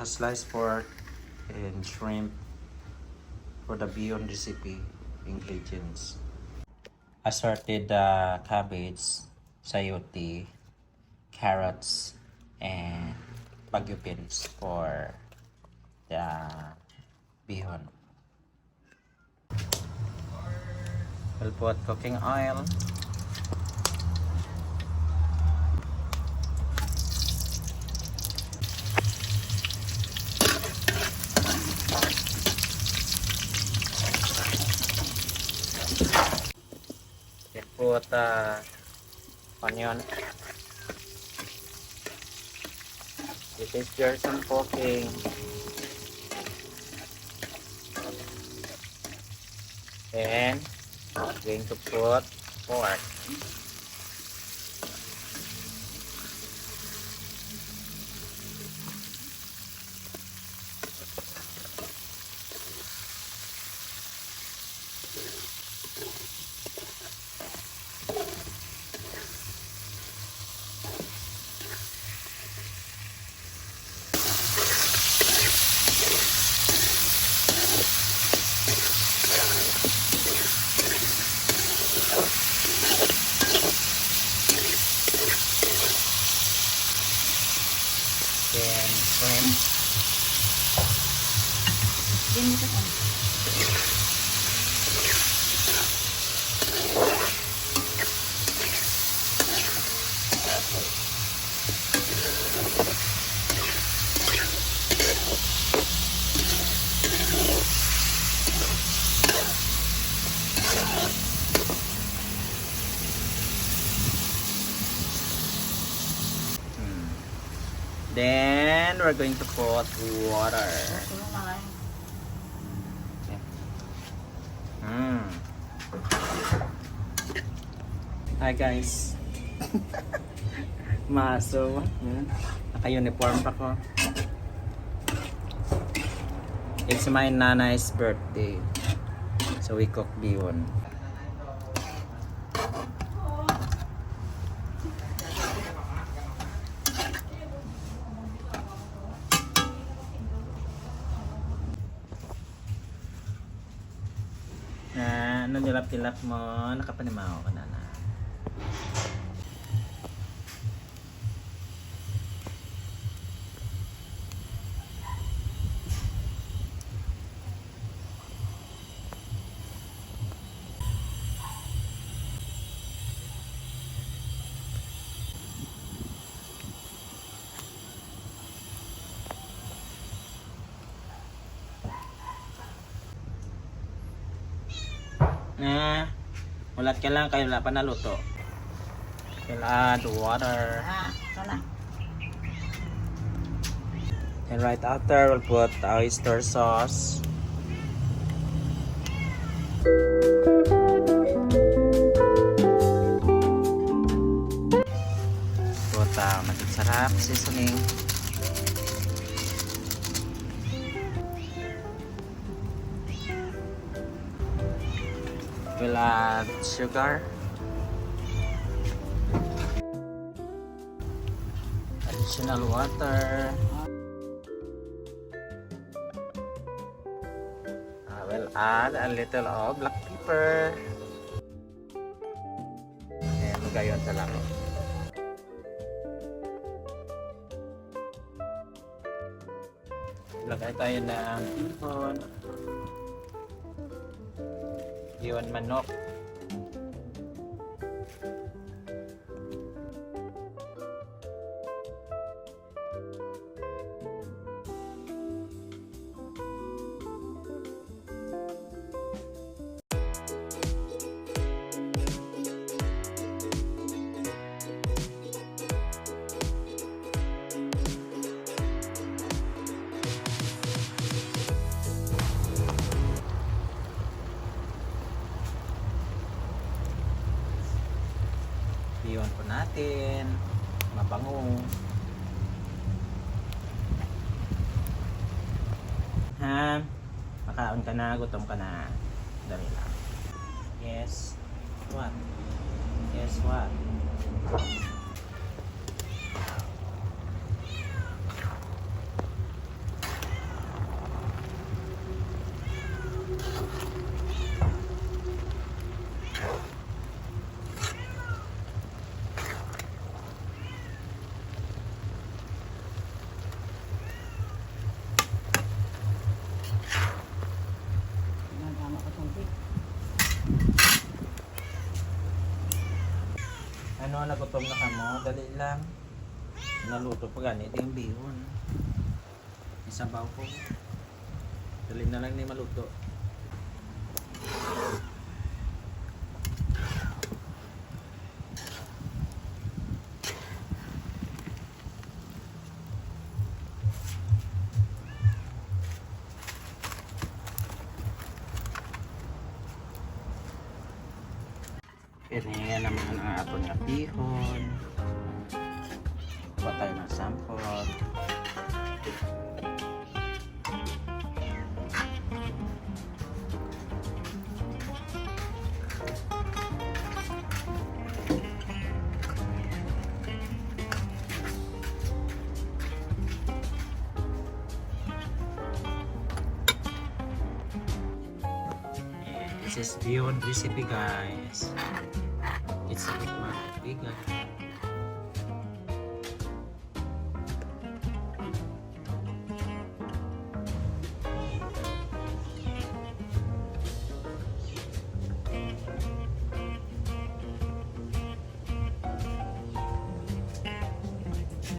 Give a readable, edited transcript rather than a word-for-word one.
sliced pork and shrimp for the bihon recipe ingredients. Assorted cabbage, sayote, carrots, and bagyo beans for the bihon. We'll put cooking oil. Put onion. It is just some cooking. Then I'm going to put pork. Then shrimp. Then we're going to put water. Hi guys. Maso. Naka-uniform pa ko. It's my nanay's birthday. So we cook bihon. Ano nilap-tilap mo? Nakapanimaw ka na na. Ulat ka lang, kayo wala pa naluto. We'll add water. And right after, we'll put oyster sauce. Put masarap seasoning. We'll add sugar, additional water. We'll add a little of black pepper. And gayon lang. Lagay tayo ng bihon manok. Bihon po natin, mabango. Ha? Makaon ka na, gutom ka na. Dali lang. Yes. What? Yes, what? Ano, nagutom na ka mo? Dali lang. Naluto pa ganit yung bihon. Isabaw ko. Dali na lang ni maluto. Yan naman ang aton nga bihon. Kuha tayo ng sample. This is bihon recipe, guys. It's a big one. Big,